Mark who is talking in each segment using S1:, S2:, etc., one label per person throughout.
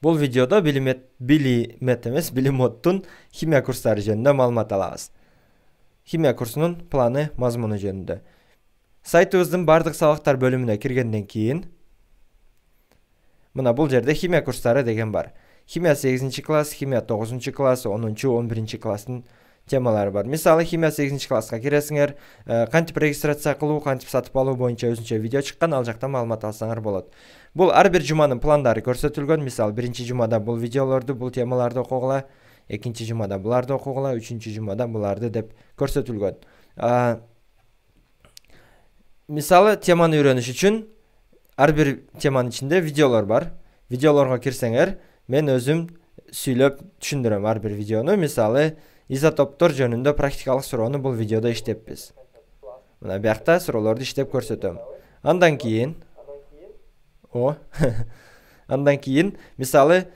S1: Бул видеода билимоттун химия курстары жөнүндө маалымат алабыз. Химия курсунун планы, мазмуну жөнүндө. Сайтыбыздын бардык сабактар бөлүмүнө киргенден кийин мына бул жерде химия курстары деген бар. Химия 8 класс, химия 9 класс, 10-11 класстын темалары бар. Мисалы, химия 8 класска киресиңер, кантип регистрация кылуу, кантип сатып алуу боюнча өзүнчө видео чыккан, ал жакта маалымат алсаңар болот. Бул ар бир жуманын пландары көрсөтүлгөн. Мисалы, биринчи жумада бул видеолорду, бул темаларды окугула, экинчи жумада буларды окугула, үчүнчү жумада буларды деп көрсөтүлгөн. Мисалы, теманы үйрөнүш үчүн ар бир теманын ичинде видеолор бар. Видеолорго кирсеңер, мен өзүм сүйлөп түшүндүрөм ар бир видеону. Мисалы, изотоптор жөнүндө практикалык суроону бул видеодо иштеппиз. Мына биякта суроолорду иштеп көрсөтөм. Андан кийин мисалы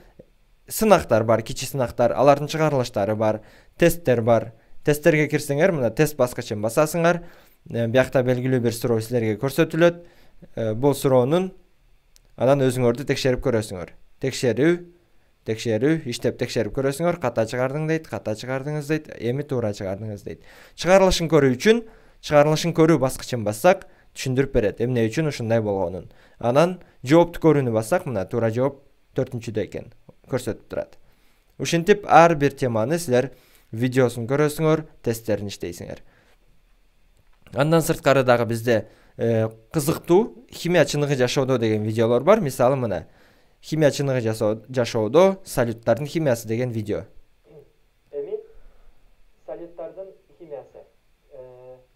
S1: сынактар бар, кичи сынактар, алардын чыгарылыштары бар, тесттер бар. Тесттерге кирсеңер, мына тест баскычын басасыңар. Биякта белгилүү бир суроо силерге көрсөтүлөт. Бул суроонун анан өзүңөрдү текшерип көрөсүңөр. Текшерүү, иштеп текшерип көрөсүңөр. Ката чыгардыңыз дейт, эми туура чыгардыңыз дейт. Чыгарылышын көрүү үчүн чыгарылышын көрүү баскычын бассак, түшүндүрүп берет эмне үчүн ушундай болгонун. Анан жоопту көрүүнү бассак, мына туура жооп 4-чүдө экен көрсөтүп турат. Ушинтип ар бир теманы силер видеосун көрөсүңөр, тесттерин иштейсиңер. Андан сырткары дагы бизде кызыктуу химия чыныгы жашоодо деген видеолор бар. Мисалы, мына химия чыныгы жашоодо салюттардын химиясы деген видео.
S2: Эми салюттардын химиясы.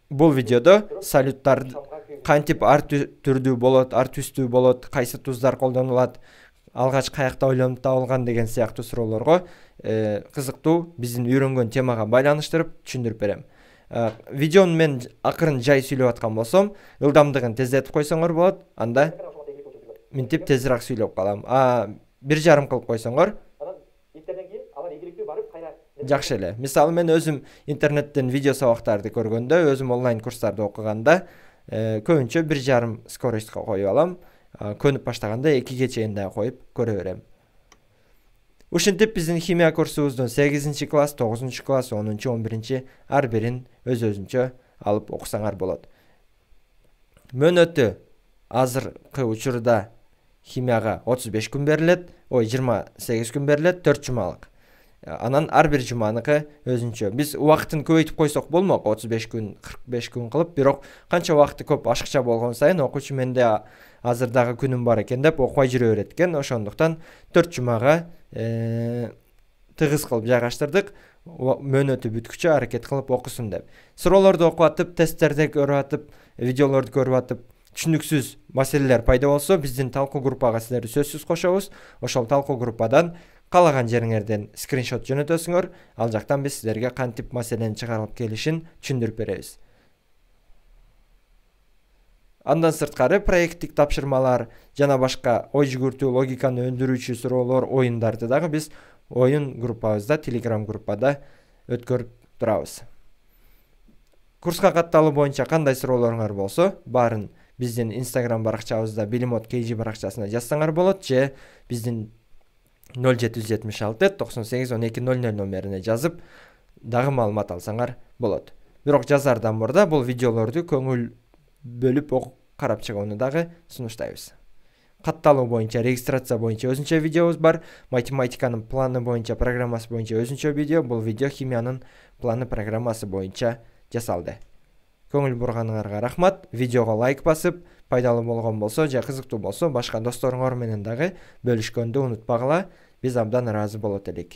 S1: Бул видеодо салюттар кантип ар түрдүү болот, ар түстүү болот, кайсы туздар колдонулат, алгач каякта ойлонуп табылган деген сыяктуу суроолорго кызыктуу биздин үйрөнгөн темага байланыштырып түшүндүрүп берем. Видеону мен акырын жай сүйлөп аткан болсом, ылдамдыгын тездетип койсоңор болот. Анда минтип тезирээк сүйлөп калам. 1,5 кылып койсоңор
S2: интернеттен кийин алар ийгиликтүү барып кайра
S1: жакшы эле. Мисалы, мен өзүм интернеттен видео сабактарды көргөндө, өзүм онлайн курстарды окуганда көбүнчө 1,5 скоростька коюп алам. Көнүп баштаганда 2ге чейин да коюп көрө берем. Ушинтип биздин химия курсубуздун 8 класс, 9 класс, 10-11 ар бирин өзүнчө алып окусаңар болот. Мөөнөтү азыркы учурда химияга 35 күн берилет, 28 күн берилет, 4 жумалык. Анан ар бир жуманыкы өзүнчө. Биз убактын көбөйтүп койсок болмок, 35 күн, 45 күн кылып, бирок канча убакыты көп ашыкча болгон сайын окуучу менде азыр дагы күнүм бар экен деп окубай жүрө берет экен. Ошондуктан 4 жумага тыгыз кылып жайгаштырдык. Мөөнөтү бүткүчө аракет кылып окусун деп. Суроолорду окуп атып, тесттерди көрүп атып, видеолорду көрүп атып, түшүнүксүз маселелер пайда болсо, биздин талкуу группага силерди сөзсүз кошобуз. Ошол талкуу группадан каалаган жериңерден скриншот жөнөтөсүңөр. Ал жактан биз силерге кантип маселенин чыгарылып келишин түшүндүрүп беребиз. Андан сырткары проекттик тапшырмалар жана башка ой жүгүртүү, логиканы өндүрүүчү суроолор, оюндарды дагы биз оюн группабызда, Telegram группада өткөрүп турабыз. Курска катталуу боюнча кандай суроолоруңар болсо, баарын биздин Instagram баракчабызда Bilimot KG баракчасына жазсаңар болот, же биздин 0776 98 12 00 номерине жазып дагы маалымат алсаңар болот. Бирок жазардан мурда бул видеолорду көңүл бөлүп карап чыгууну дагы сунуштайбыз. Катталуу боюнча, регистрация боюнча өзүнчө видеобуз бар. Математиканын планы боюнча, программасы боюнча өзүнчө видео. Бул видео химиянын планы, программасы боюнча жасалды. Көңүл бурганыңарга рахмат. Видеого лайк басып, пайдалуу болгон болсо же кызыктуу болсо, башка досторуңар менен дагы бөлүшкөндү унутпагыла. Биз абдан ыраазы болот элек.